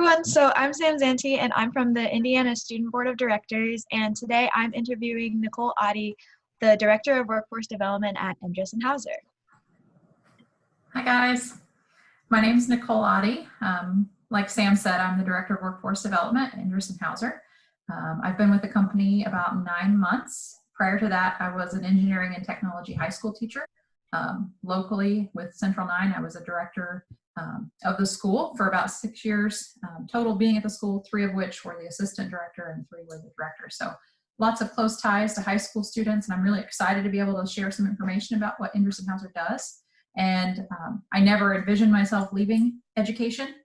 everyone, so I'm Sam Zanti and I'm from the Indiana Student Board of Directors, and today I'm interviewing Nicole Otte, the Director of Workforce Development at Hauser. Hi guys, my name is Nicole Otte. Like Sam said, I'm the Director of Workforce Development at Hauser. I've been with the company about 9 months. Prior to that, I was an engineering and technology high school teacher. Locally with Central 9, I was a director of the school for about 6 years, total being at the school, 3 of which were the assistant director and 3 were the director. So lots of close ties to high school students, and I'm really excited to be able to share some information about what Hauser does. And I never envisioned myself leaving education,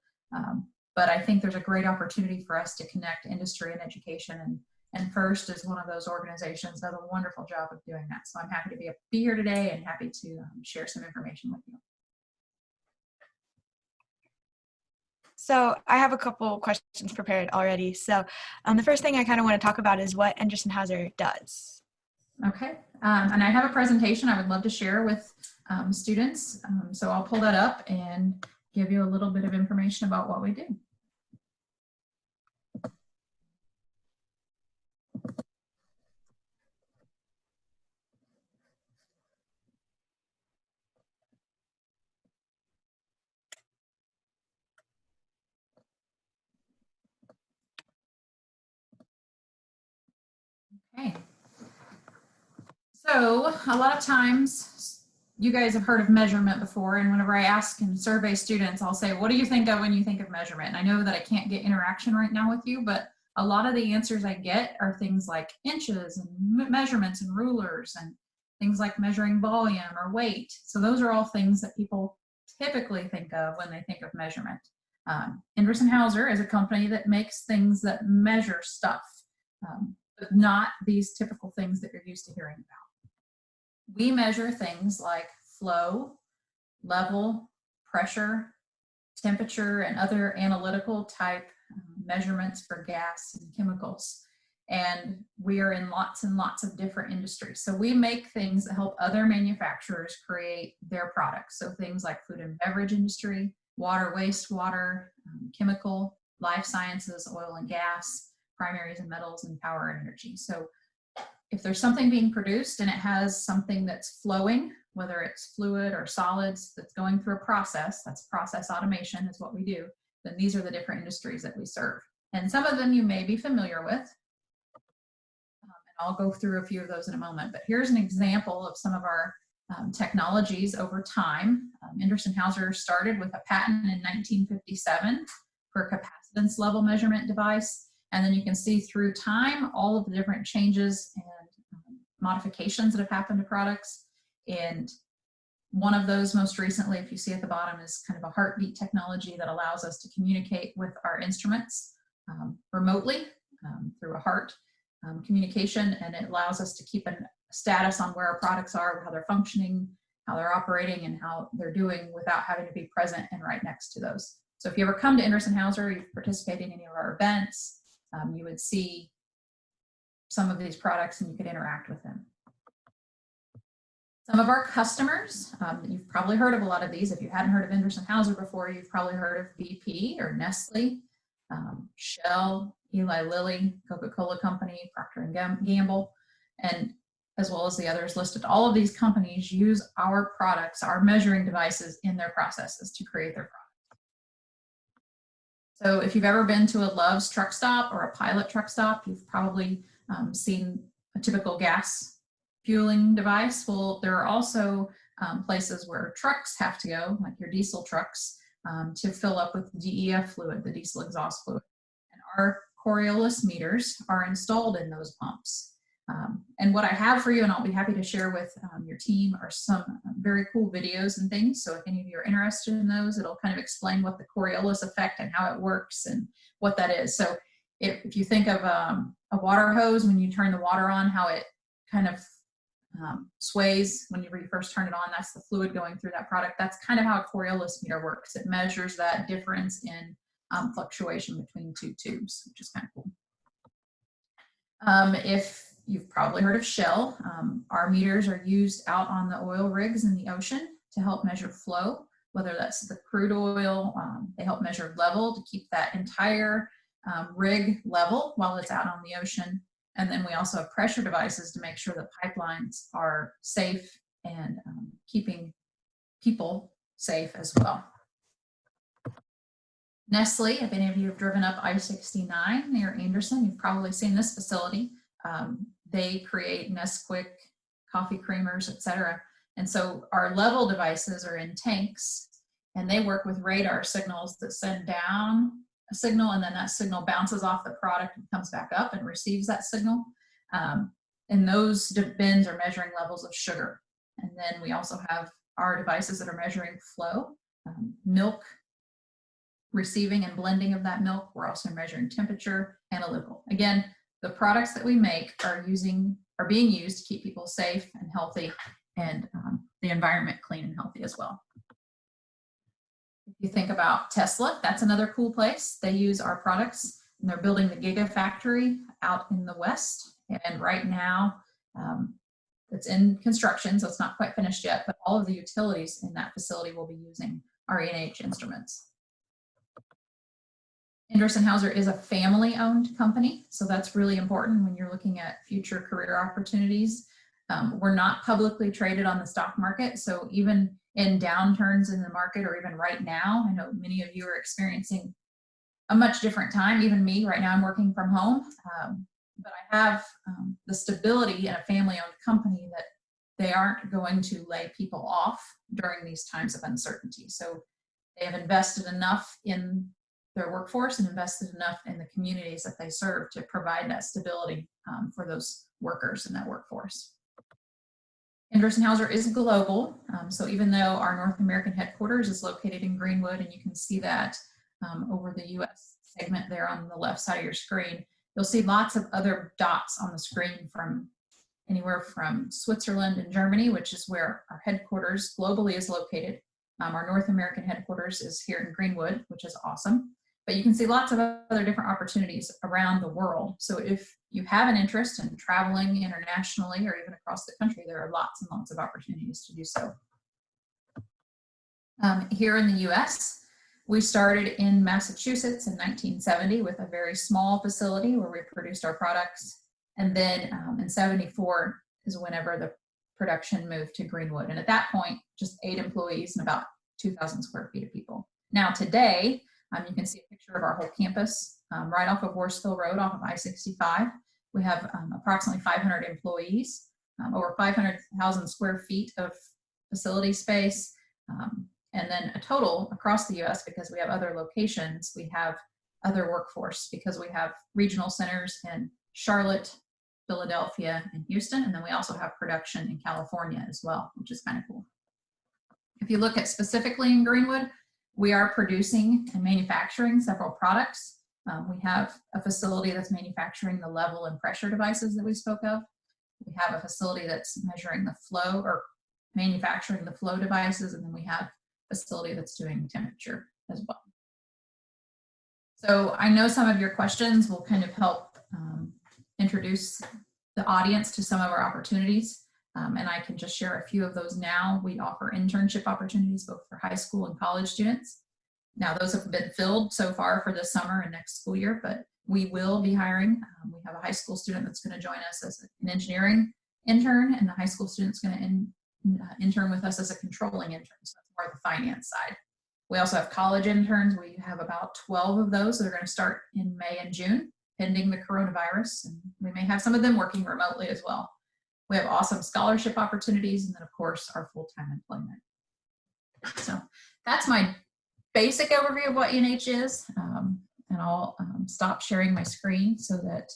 but I think there's a great opportunity for us to connect industry and education, and FIRST is one of those organizations that does a wonderful job of doing that. So I'm happy to be here today and happy to share some information with you. So I have a couple questions prepared already. So the first thing I kind of want to talk about is what Hauser does. Okay, and I have a presentation I would love to share with students. So I'll pull that up and give you a little bit of information about what we do. Okay. So a lot of times you guys have heard of measurement before, and whenever I ask and survey students, I'll say, what do you think of when you think of measurement? And I know that I can't get interaction right now with you, but a lot of the answers I get are things like inches and measurements and rulers and things like measuring volume or weight. So those are all things that people typically think of when they think of measurement. Hauser is a company that makes things that measure stuff, but not these typical things that you're used to hearing about. We measure things like flow, level, pressure, temperature, and other analytical type measurements for gas and chemicals. And we are in lots and lots of different industries. So we make things that help other manufacturers create their products. So things like food and beverage industry, water, wastewater, chemical, life sciences, oil and gas, primaries and metals, and power and energy. So if there's something being produced and it has something that's flowing, whether it's fluid or solids that's going through a process, that's process automation is what we do, then these are the different industries that we serve. And some of them you may be familiar with. And I'll go through a few of those in a moment, but here's an example of some of our technologies over time. Hauser started with a patent in 1957 for a capacitance level measurement device. And then you can see through time all of the different changes and modifications that have happened to products. And one of those most recently, if you see at the bottom, is kind of a heartbeat technology that allows us to communicate with our instruments remotely through a heart communication. And it allows us to keep a status on where our products are, how they're functioning, how they're operating, and how they're doing without having to be present and right next to those. So if you ever come to Hauser, you've participated in any of our events, you would see some of these products and you could interact with them. Some of our customers, you've probably heard of a lot of these. If you hadn't heard of Hauser before, you've probably heard of BP or Nestle, Shell, Eli Lilly, Coca-Cola Company, Procter & Gamble, and as well as the others listed. All of these companies use our products, our measuring devices in their processes to create their products. So if you've ever been to a Love's truck stop or a Pilot truck stop, you've probably seen a typical gas fueling device. Well, there are also places where trucks have to go, like your diesel trucks, to fill up with DEF fluid, the diesel exhaust fluid. And our Coriolis meters are installed in those pumps. And what I have for you, and I'll be happy to share with your team, are some very cool videos and things. So if any of you are interested in those, it'll kind of explain what the Coriolis effect and how it works and what that is. So if you think of a water hose, when you turn the water on, how it kind of sways when you first turn it on, that's the fluid going through that product. That's kind of how a Coriolis meter works. It measures that difference in fluctuation between two tubes, which is kind of cool. If you've probably heard of Shell, our meters are used out on the oil rigs in the ocean to help measure flow. whether that's the crude oil. They help measure level to keep that entire rig level while it's out on the ocean. And then we also have pressure devices to make sure that pipelines are safe and keeping people safe as well. Nestle, if any of you have driven up I-69 near Anderson, you've probably seen this facility. They create Nesquik, coffee creamers, etc. And so our level devices are in tanks, and they work with radar signals that send down a signal, and then that signal bounces off the product and comes back up and receives that signal. And those bins are measuring levels of sugar. And then we also have our devices that are measuring flow, milk, receiving and blending of that milk. We're also measuring temperature, analytical. Again, the products that we make are being used to keep people safe and healthy, and the environment clean and healthy as well. If you think about Tesla, that's another cool place. They use our products, and they're building the Gigafactory out in the West. And right now, it's in construction, so it's not quite finished yet, but all of the utilities in that facility will be using our E&H instruments. Anderson Hauser is a family-owned company, so that's really important when you're looking at future career opportunities. We're not publicly traded on the stock market, so even in downturns in the market, or even right now, I know many of you are experiencing a much different time. Even me, right now I'm working from home, but I have the stability in a family-owned company that they aren't going to lay people off during these times of uncertainty. So they have invested enough in their workforce and invested enough in the communities that they serve to provide that stability for those workers in that workforce. Anderson Hauser is global, so even though our North American headquarters is located in Greenwood, and you can see that over the US segment there on the left side of your screen, you'll see lots of other dots on the screen from anywhere from Switzerland and Germany, which is where our headquarters globally is located. Our North American headquarters is here in Greenwood, which is awesome. But you can see lots of other different opportunities around the world. So if you have an interest in traveling internationally or even across the country, there are lots and lots of opportunities to do so. Here in the US, we started in Massachusetts in 1970 with a very small facility where we produced our products. And then in 74 is whenever the production moved to Greenwood. And at that point, just 8 employees and about 2,000 square feet of people. Now today, you can see a picture of our whole campus right off of Worsville Road, off of I-65. We have approximately 500 employees, over 500,000 square feet of facility space, and then a total across the US, because we have other locations, we have other workforce because we have regional centers in Charlotte, Philadelphia, and Houston, and then we also have production in California as well, which is kind of cool. If you look at specifically in Greenwood, we are producing and manufacturing several products. We have a facility that's manufacturing the level and pressure devices that we spoke of. We have a facility that's measuring the flow or manufacturing the flow devices, and then we have a facility that's doing temperature as well. So I know some of your questions will kind of help introduce the audience to some of our opportunities. And I can just share a few of those now. We offer internship opportunities both for high school and college students. Now those have been filled so far for this summer and next school year, but we will be hiring. We have a high school student that's going to join us as an engineering intern, and the high school student's going to intern with us as a controlling intern. So that's more the finance side. We also have college interns. We have about 12 of those that are going to start in May and June, pending the coronavirus, and we may have some of them working remotely as well. We have awesome scholarship opportunities, and then of course our full-time employment. So that's my basic overview of what E&H is, and I'll stop sharing my screen so that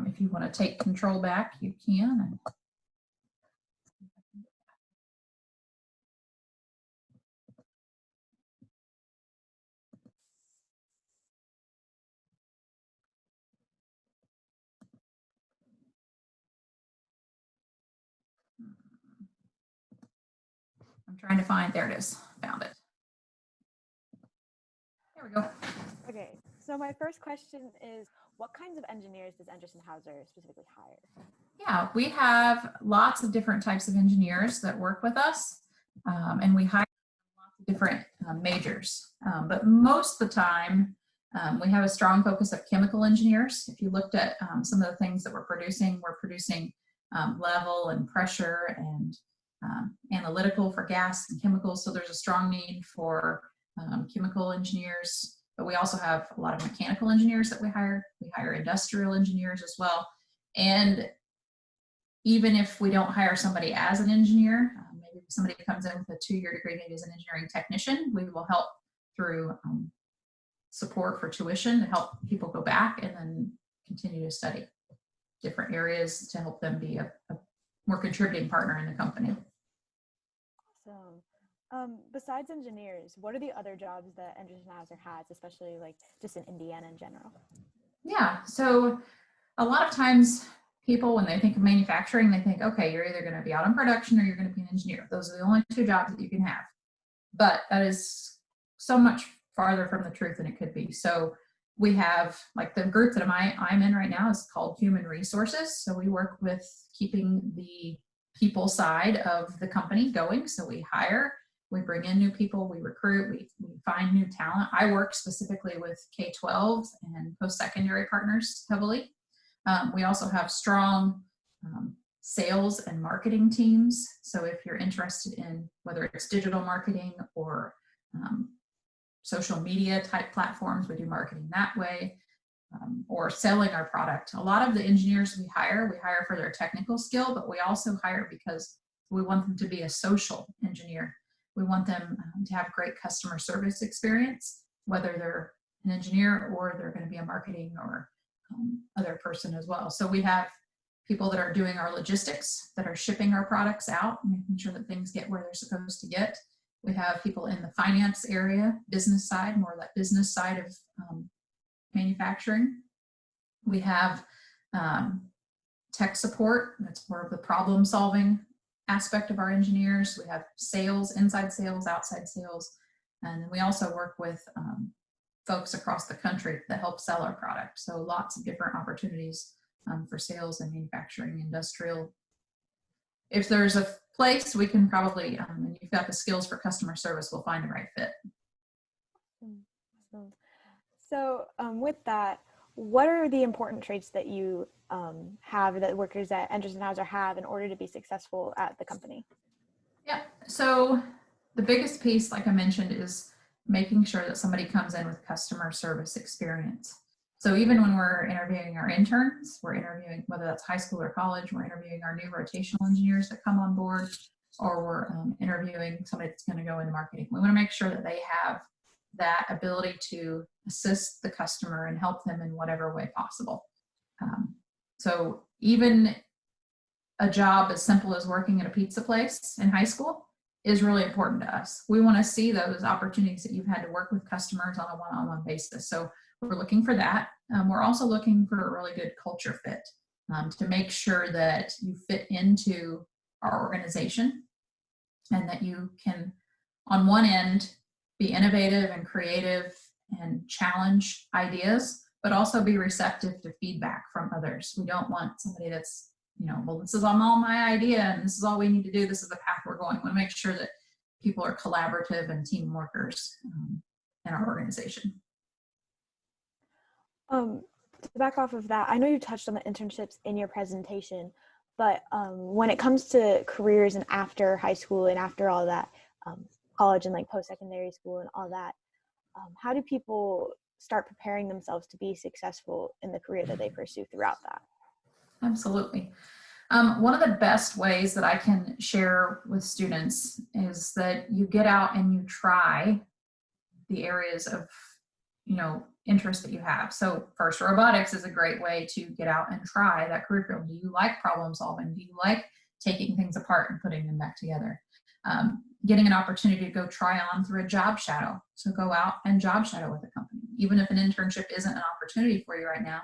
if you want to take control back, you can. I'm trying to find, there it is, found it. There we go. Okay, so my first question is, what kinds of engineers does Anderson Hauser specifically hire? Yeah, we have lots of different types of engineers that work with us, and we hire lots different majors. But most of the time, we have a strong focus of chemical engineers. If you looked at some of the things that we're producing level and pressure and analytical for gas and chemicals. So there's a strong need for chemical engineers, but we also have a lot of mechanical engineers that we hire. We hire industrial engineers as well. And even if we don't hire somebody as an engineer, maybe somebody comes in with a 2-year degree, maybe as an engineering technician, we will help through support for tuition to help people go back and then continue to study different areas to help them be a more contributing partner in the company. Awesome. Besides engineers, what are the other jobs that Anderson-Hauser has, especially like just in Indiana in general? Yeah, so a lot of times people, when they think of manufacturing, they think, okay, you're either going to be out in production or you're going to be an engineer. Those are the only 2 jobs that you can have. But that is so much farther from the truth than it could be. So we have, like, the group that I'm in right now is called Human Resources. So we work with keeping the people side of the company going. So we hire, we bring in new people, we recruit, we find new talent. I work specifically with K-12 and post-secondary partners heavily. We also have strong sales and marketing teams. So if you're interested in whether it's digital marketing or social media type platforms, we do marketing that way, or selling our product. A lot of the engineers we hire for their technical skill, but we also hire because we want them to be a social engineer. We want them to have great customer service experience, whether they're an engineer or they're going to be a marketing or other person as well. So we have people that are doing our logistics, that are shipping our products out, making sure that things get where they're supposed to get. We have people in the finance area, business side, more that business side of manufacturing. We have tech support, that's more of the problem solving aspect of our engineers. We have sales, inside sales, outside sales. And then we also work with folks across the country that help sell our product. So lots of different opportunities for sales and manufacturing, industrial. If there's a place we can probably, and you've got the skills for customer service, we'll find the right fit. Awesome. So with that, what are the important traits that you have, that workers at Anderson-Hauser have in order to be successful at the company? Yeah, so the biggest piece, like I mentioned, is making sure that somebody comes in with customer service experience. So even when we're interviewing our interns, we're interviewing, whether that's high school or college, we're interviewing our new rotational engineers that come on board, or we're interviewing somebody that's going to go into marketing. We want to make sure that they have that ability to assist the customer and help them in whatever way possible. So even a job as simple as working at a pizza place in high school is really important to us. We want to see those opportunities that you've had to work with customers on a one-on-one basis. So we're looking for that. We're also looking for a really good culture fit to make sure that you fit into our organization and that you can, on one end, be innovative and creative and challenge ideas, but also be receptive to feedback from others. We don't want somebody that's, well, this is all my idea and this is all we need to do. This is the path we're going. We want to make sure that people are collaborative and team workers in our organization. To back off of that, I know you touched on the internships in your presentation, but when it comes to careers and after high school and after all that, college and like post-secondary school and all that, how do people start preparing themselves to be successful in the career that they pursue throughout that? Absolutely. One of the best ways that I can share with students is that you get out and you try the areas of, interest that you have. So first, robotics is a great way to get out and try that curriculum. Do you like problem solving? Do you like taking things apart and putting them back together? Getting an opportunity to go try on through a job shadow. So go out and job shadow with a company. Even if an internship isn't an opportunity for you right now,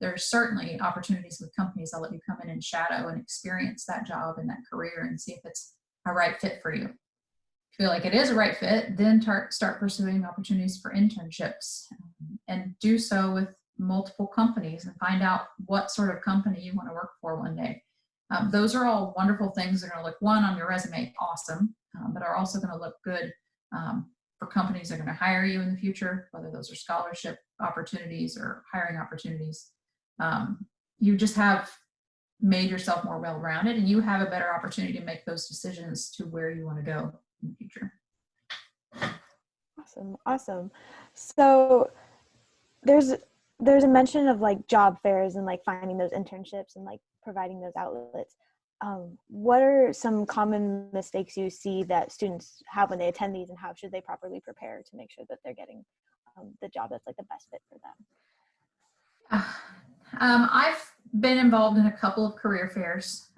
there's certainly opportunities with companies that let you come in and shadow and experience that job and that career and see if it's a right fit for you. If you feel like it is a right fit, then start pursuing opportunities for internships and do so with multiple companies and find out what sort of company you want to work for one day. Those are all wonderful things that are going to look, one, on your resume, awesome, but are also going to look good for companies that are going to hire you in the future, whether those are scholarship opportunities or hiring opportunities. You just have made yourself more well-rounded, and you have a better opportunity to make those decisions to where you want to go in the future. Awesome. So there's a mention of like job fairs and like finding those internships and like providing those outlets. What are some common mistakes you see that students have when they attend these, and how should they properly prepare to make sure that they're getting the job that's like the best fit for them? I've been involved in a couple of career fairs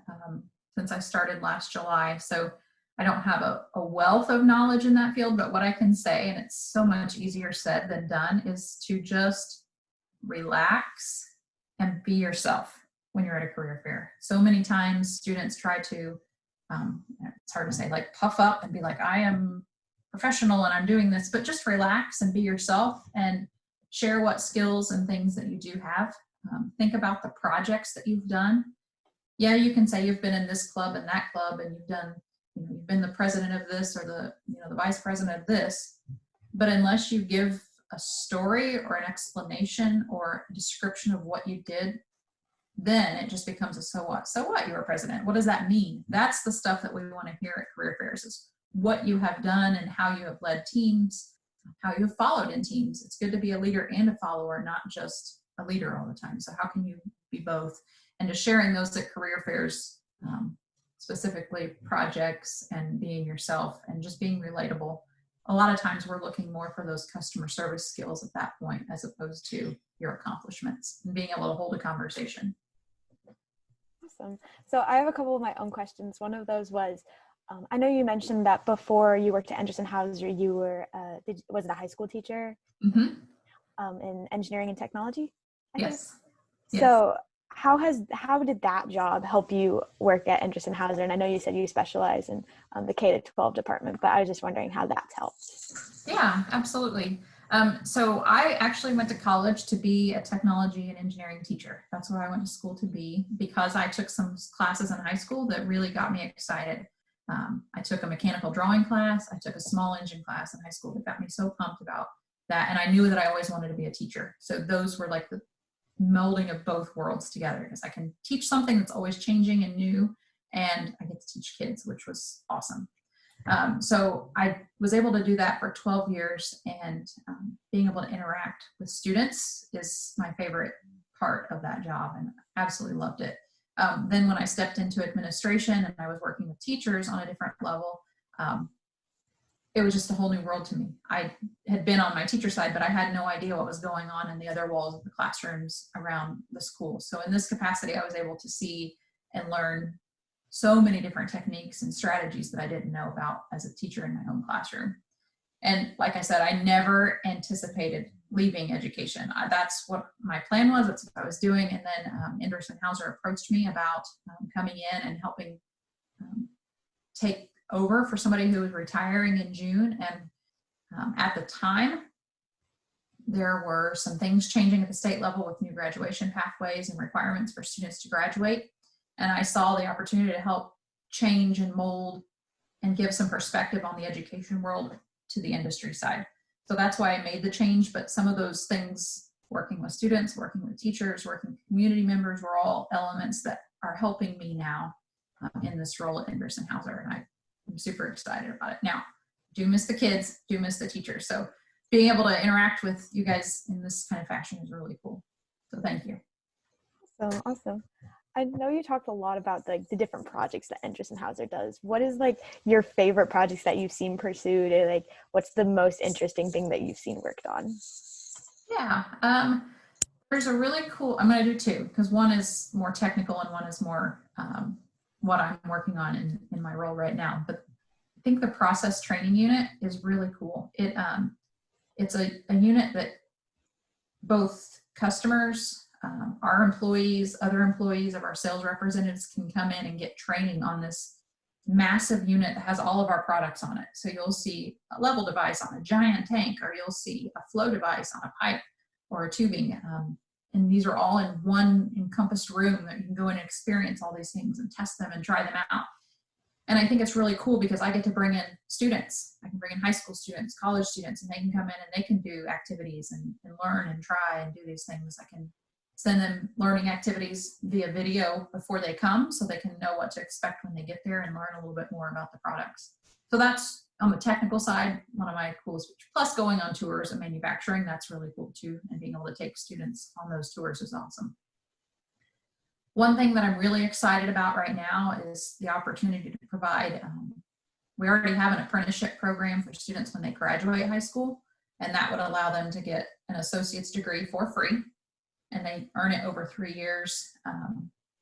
since I started last July, so I don't have a wealth of knowledge in that field, but what I can say, and it's so much easier said than done, is to just relax and be yourself when you're at a career fair. So many times students try to, it's hard to say, like puff up and be like, I am professional and I'm doing this, but just relax and be yourself and share what skills and things that you do have. Think about the projects that you've done. Yeah, you can say you've been in this club and that club, and you've done, you've been the president of this or the vice president of this, but unless you give a story or an explanation or a description of what you did, then it just becomes a so what. So what, you were president? What does that mean? That's the stuff that we want to hear at career fairs, is what you have done and how you have led teams, how you have followed in teams. It's good to be a leader and a follower, not just a leader all the time. So how can you be both? And just sharing those at career fairs, specifically projects and being yourself and just being relatable. A lot of times we're looking more for those customer service skills at that point, as opposed to your accomplishments and being able to hold a conversation. Awesome. So I have a couple of my own questions. One of those was, I know you mentioned that before you worked at Anderson Hauser, you were, was it a high school teacher in engineering and technology? Yes. So how did that job help you work at Anderson Hauser? And I know you said you specialize in the K-12 department, but I was just wondering how that's helped. Yeah, absolutely. So I actually went to college to be a technology and engineering teacher. That's what I went to school to be, because I took some classes in high school that really got me excited. I took a mechanical drawing class. I took a small engine class in high school that got me so pumped about that. And I knew that I always wanted to be a teacher. So those were like the melding of both worlds together, because I can teach something that's always changing and new, and I get to teach kids, which was awesome. So I was able to do that for 12 years, and being able to interact with students is my favorite part of that job, and absolutely loved it. Then when I stepped into administration and I was working with teachers on a different level, it was just a whole new world to me. I had been on my teacher side, but I had no idea what was going on in the other walls of the classrooms around the school. So in this capacity, I was able to see and learn so many different techniques and strategies that I didn't know about as a teacher in my own classroom. And like I said, I never anticipated leaving education. That's what my plan was. That's what I was doing. And then Anderson Hauser approached me about coming in and helping take over for somebody who was retiring in June. And at the time, there were some things changing at the state level with new graduation pathways and requirements for students to graduate. And I saw the opportunity to help change and mold and give some perspective on the education world to the industry side. So that's why I made the change. But some of those things, working with students, working with teachers, working with community members, were all elements that are helping me now in this role at Anderson Hauser. And I'm super excited about it. Now, do miss the kids, do miss the teachers. So being able to interact with you guys in this kind of fashion is really cool. So thank you. So awesome. I know you talked a lot about like the different projects that Anderson Hauser does. What is like your favorite projects that you've seen pursued, or like what's the most interesting thing that you've seen worked on? Yeah, there's a really cool, I'm going to do two, because one is more technical and one is more what I'm working on in my role right now. But I think the process training unit is really cool. It's a unit that both customers, our employees, other employees of our sales representatives can come in and get training on this massive unit that has all of our products on it. So you'll see a level device on a giant tank, or you'll see a flow device on a pipe or a tubing. And these are all in one encompassed room that you can go in and experience all these things and test them and try them out. And I think it's really cool because I get to bring in students. I can bring in high school students, college students, and they can come in and they can do activities and learn and try and do these things. I can send them learning activities via video before they come so they can know what to expect when they get there and learn a little bit more about the products. So that's on the technical side, one of my coolest, plus going on tours and manufacturing, that's really cool too. And being able to take students on those tours is awesome. One thing that I'm really excited about right now is the opportunity to provide, we already have an apprenticeship program for students when they graduate high school, and that would allow them to get an associate's degree for free, and they earn it over 3 years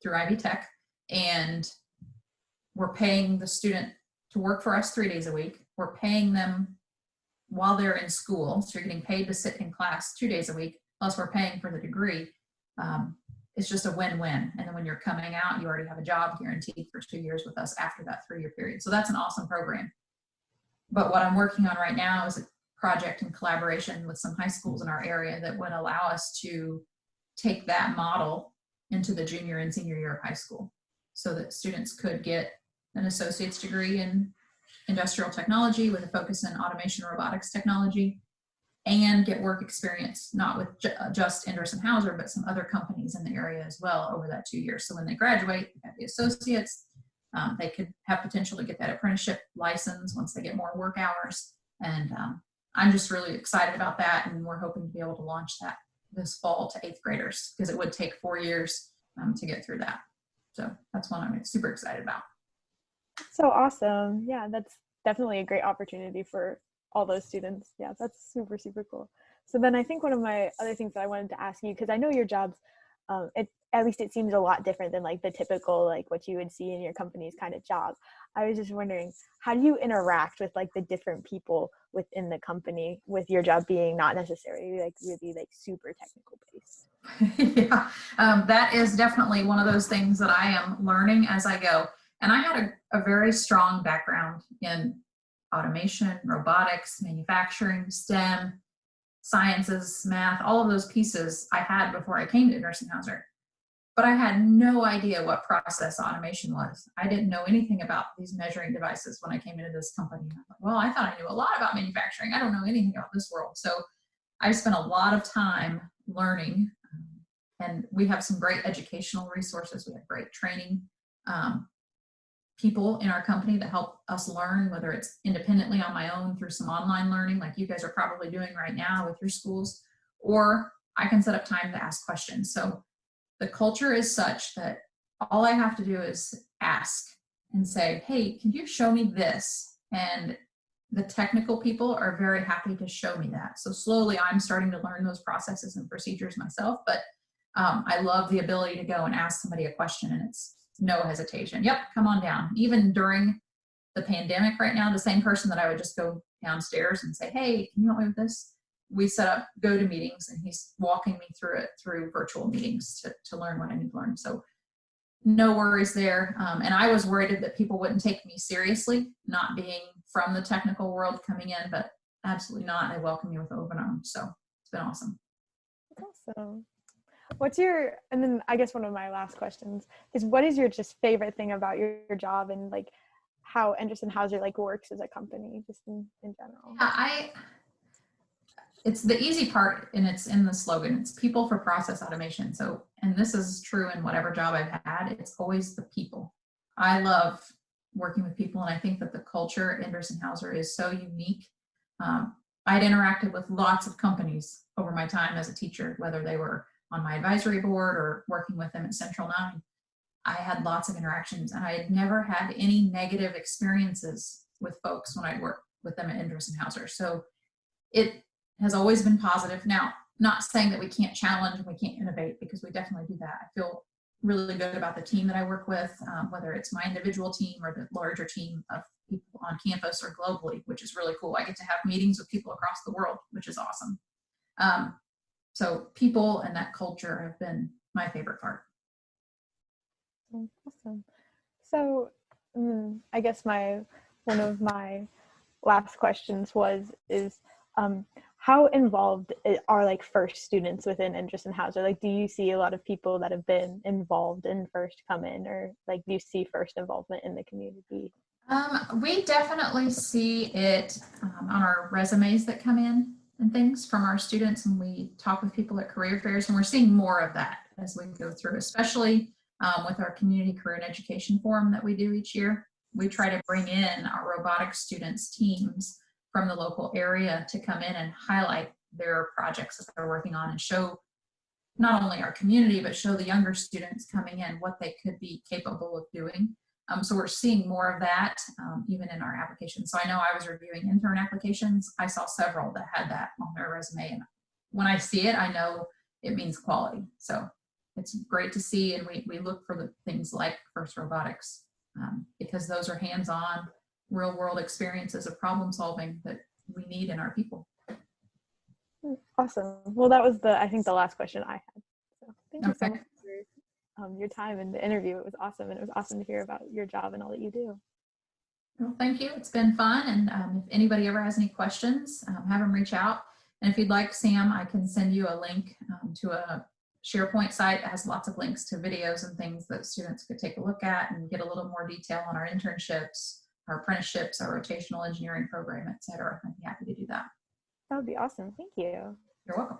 through Ivy Tech, and we're paying the student to work for us 3 days a week. We're paying them while they're in school, so you're getting paid to sit in class 2 days a week, plus we're paying for the degree. It's just a win-win. And then when you're coming out, you already have a job guaranteed for 2 years with us after that 3-year period. So that's an awesome program. But what I'm working on right now is a project in collaboration with some high schools in our area that would allow us to take that model into the junior and senior year of high school so that students could get an associate's degree in industrial technology with a focus in automation and robotics technology, and get work experience, not with just Endress & Hauser, but some other companies in the area as well over that 2 years. So when they graduate, they have the associates, they could have potential to get that apprenticeship license once they get more work hours. And I'm just really excited about that. And we're hoping to be able to launch that this fall to 8th graders, because it would take 4 years to get through that. So that's one I'm super excited about. So awesome. Yeah, that's definitely a great opportunity for all those students. Yeah, that's super, super cool. So then I think one of my other things that I wanted to ask you, because I know your jobs, at least it seems a lot different than like the typical, like what you would see in your company's kind of job. I was just wondering, how do you interact with like the different people within the company, with your job being not necessarily like really like super technical based? Yeah, that is definitely one of those things that I am learning as I go. And I had a very strong background in automation, robotics, manufacturing, STEM, sciences, math, all of those pieces I had before I came to Endress & Hauser. But I had no idea what process automation was. I didn't know anything about these measuring devices when I came into this company. I thought, well, I thought I knew a lot about manufacturing. I don't know anything about this world. So I spent a lot of time learning, and we have some great educational resources. We have great training people in our company that help us learn, whether it's independently on my own through some online learning like you guys are probably doing right now with your schools, or I can set up time to ask questions. So the culture is such that all I have to do is ask and say, hey, can you show me this? And the technical people are very happy to show me that. So slowly I'm starting to learn those processes and procedures myself, but I love the ability to go and ask somebody a question and it's no hesitation. Yep, come on down. Even during the pandemic right now, the same person that I would just go downstairs and say, hey, can you help me with this? We set up go-to-meetings and he's walking me through it through virtual meetings to learn what I need to learn. So no worries there. And I was worried that people wouldn't take me seriously, not being from the technical world coming in, but absolutely not. They welcome me with open arms. So it's been awesome. Awesome. And then I guess one of my last questions is, what is your just favorite thing about your job and like how Endress & Hauser like works as a company just in general? Yeah, it's the easy part, and it's in the slogan. It's people for process automation. So, and this is true in whatever job I've had, it's always the people. I love working with people, and I think that the culture at Endress & Hauser is so unique. I'd interacted with lots of companies over my time as a teacher, whether they were on my advisory board or working with them at Central 9. I had lots of interactions, and I had never had any negative experiences with folks when I worked with them at Endress & Hauser. So it has always been positive. Now, not saying that we can't challenge and we can't innovate, because we definitely do that. I feel really good about the team that I work with, whether it's my individual team or the larger team of people on campus or globally, which is really cool. I get to have meetings with people across the world, which is awesome. So people and that culture have been my favorite part. Awesome. So I guess one of my last questions is how involved are like first students within Endress & Hauser? Like, do you see a lot of people that have been involved in first come in, or like do you see first involvement in the community? We definitely see it on our resumes that come in and things from our students, and we talk with people at career fairs, and we're seeing more of that as we go through, especially with our community career and education forum that we do each year. We try to bring in our robotics students teams from the local area to come in and highlight their projects that they're working on and show not only our community, but show the younger students coming in what they could be capable of doing. So we're seeing more of that even in our applications. So I know I was reviewing intern applications. I saw several that had that on their resume. And when I see it, I know it means quality. So it's great to see. And we look for the things like FIRST Robotics because those are hands-on, real-world experiences of problem solving that we need in our people. Awesome. Well, that was I think the last question I had. So thank you so Okay. much for your time in the interview. It was awesome. And it was awesome to hear about your job and all that you do. Well, thank you. It's been fun. And if anybody ever has any questions, have them reach out. And if you'd like, Sam, I can send you a link to a SharePoint site that has lots of links to videos and things that students could take a look at and get a little more detail on our internships, our apprenticeships, our rotational engineering program, et cetera. I'd be happy to do that. That would be awesome. Thank you. You're welcome.